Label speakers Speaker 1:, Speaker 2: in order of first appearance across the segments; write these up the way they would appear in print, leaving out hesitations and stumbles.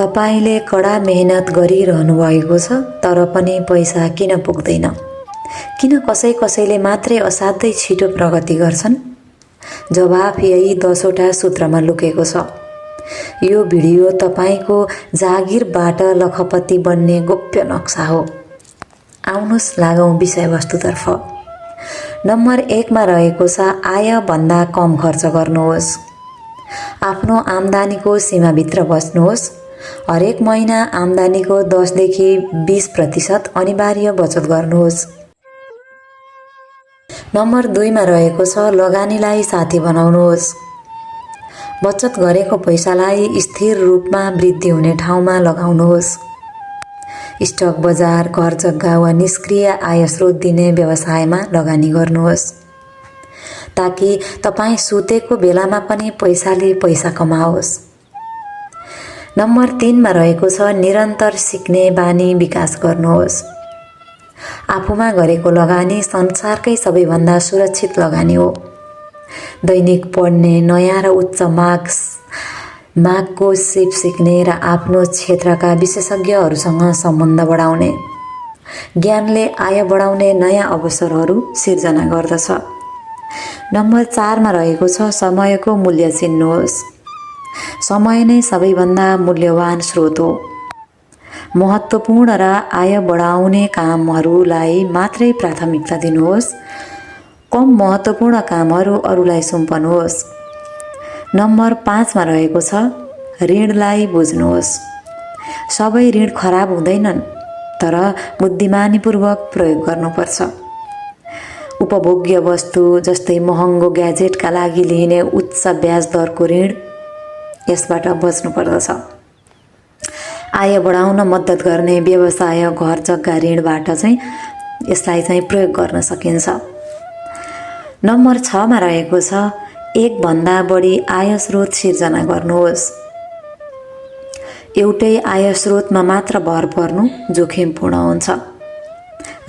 Speaker 1: तपाईले कडा मेहनत गरिरहनु भएको छ, तर पनि पैसा किन पुग्दैन? किन कसैले मात्रै असाध्यै छिटो प्रगति गर्छन्? जवाफ यही 10 वटा सूत्रमा लुकेको छ। यो भिडियो तपाईको जागिरबाट लखपति बन्ने गोप्य नक्सा हो। आउनुस् लागौं विषयवस्तुतर्फ। नम्बर 1 मा रहेको छ आय भन्दा कम खर्च गर्नुहोस्। आफ्नो आम्दानीको सीमाभित्र बस्नुहोस्। हरेक महिना आम्दानीको 10 देखि 20% अनिवार्य बचत गर्नुहोस्। नम्बर 2 मा रहेको छ लगानीलाई साथी बनाउनुहोस्। बचत गरेको पैसालाई स्थिर रूपमा वृद्धि हुने ठाउँमा लगाउनुहोस्। स्टक बजार, घर जग्गा वा निष्क्रिय आय स्रोत दिने व्यवसायमा लगानी गर्नुहोस्, ताकि तपाई सुतेको बेलामा पनि पैसाले पैसा कमाओस्। नम्बर 3 मा रहेको छ निरन्तर सिक्ने बानी विकास गर्नुहोस्। आफूमा गरेको लगानी संसारकै सबैभन्दा सुरक्षित लगानी हो। दैनिक पढ्ने, नयाँ र उच्च मागको सिप सिक्ने र आफ्नो क्षेत्रका विशेषज्ञहरूसँग सम्बन्ध बढाउने। ज्ञानले आय बढाउने नयाँ अवसरहरू सिर्जना गर्दछ। नम्बर 4 मा रहेको छ समयको मूल्य चिन्नुहोस्। समय नै सबैभन्दा मूल्यवान स्रोत हो। महत्त्वपूर्ण र आय बढाउने कामहरूलाई मात्रै प्राथमिकता दिनुहोस्। कम महत्त्वपूर्ण कामहरू अरूलाई सुम्पनुहोस्। नम्बर 5 मा रहेको छ ऋणलाई बुझ्नुहोस्। सबै ऋण खराब हुँदैनन्, तर बुद्धिमानीपूर्वक प्रयोग गर्नुपर्छ। उपभोग्य वस्तु जस्तै महँगो ग्याजेटका लागि लिइने उच्च ब्याज दरको ऋण, यसबाट बच्नु पर्दछ। आय बढाउन मद्दत गर्ने व्यवसाय, घर जग्गा ऋणबाट यसलाई प्रयोग गर्न सकिन्छ। नम्बर 6 मा रहेको छ एक भन्दा बढी आय स्रोत सिर्जना गर्नुहोस्। एउटै आय स्रोतमा मात्र भर पर्नु जोखिमपूर्ण हुन्छ।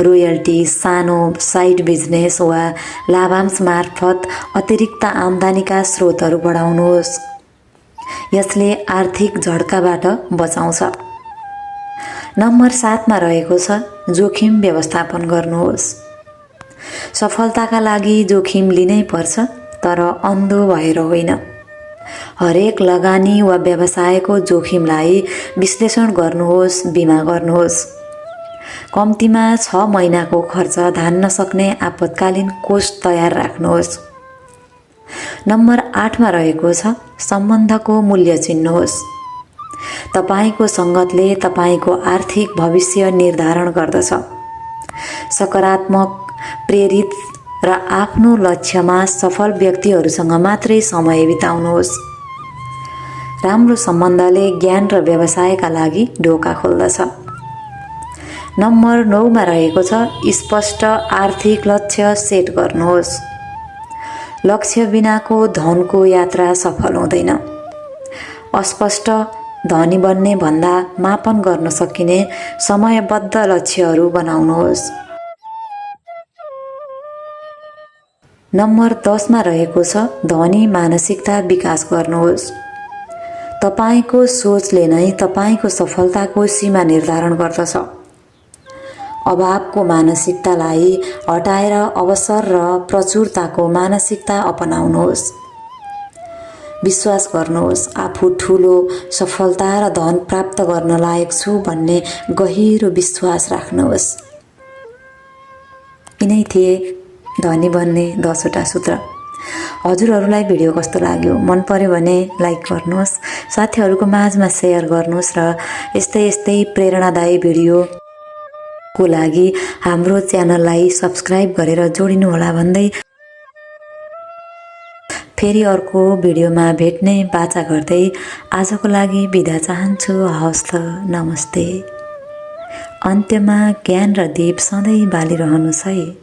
Speaker 1: रोयल्टी, सानो साइड बिजनेस वा लाभांश मार्फत अतिरिक्त आम्दानीका स्रोतहरू बढाउनुहोस्। यसले आर्थिक झड्काबाट बचाउँछ। नम्बर 7 मा रहेको छ जोखिम व्यवस्थापन गर्नुहोस्। सफलताका लागि जोखिम लिनै पर्छ, तर अन्धो भएर होइन। हरेक लगानी वा व्यवसायको जोखिमलाई विश्लेषण गर्नुहोस्, बीमा गर्नुहोस्। कम्तीमा 6 महिनाको खर्च धान्न सक्ने आपतकालीन कोष तयार राख्नुहोस्। नम्बर 8 मा रहेको छ सम्बन्धको मूल्य चिन्नुहोस्। तपाईको संगतले तपाईको आर्थिक भविष्य निर्धारण गर्दछ। सकारात्मक, प्रेरित र आफ्नो लक्ष्यमा सफल व्यक्तिहरूसँग मात्रै समय बिताउनुहोस्। राम्रो सम्बन्धले ज्ञान र व्यवसायका लागि ढोका खोल्दछ। नम्बर 9 मा रहेको छ स्पष्ट आर्थिक लक्ष्य सेट गर्नुहोस्। लक्ष्य बिनाको धनको यात्रा सफल हुँदैन। अस्पष्ट धनी बन्ने भन्दा मापन गर्न सकिने समयबद्ध लक्ष्यहरू बनाउनुहोस्। नम्बर 10 मा रहेको छ धनी मानसिकता विकास गर्नुहोस्। तपाईको सोचले नै तपाईको सफलताको सीमा निर्धारण गर्दछ। अभावको मानसिकतालाई हटाएर अवसर र प्रचुरताको मानसिकता अपनाउनुहोस्। विश्वास गर्नुहोस्, आफू ठुलो सफलता र धन प्राप्त गर्न लायक छु भन्ने गहिरो विश्वास राख्नुहोस्। यिनै थिए धनी बन्ने 10 वटा सूत्र। हजुरहरूलाई भिडियो कस्तो लाग्यो? मन पर्यो भने लाइक गर्नुहोस्, साथीहरूको माझमा सेयर गर्नुहोस् र यस्तै प्रेरणादायी भिडियोको लागि हाम्रो च्यानललाई सब्स्क्राइब गरेर जोडिनु होला भन्दै फेरि अर्को भिडियोमा भेट्ने बाचा गर्दै आजको लागि बिदा चाहन्छु। हवस् त, नमस्ते। अन्त्यमा ज्ञान र दीप सधैँ बालिरहनुहोस् है।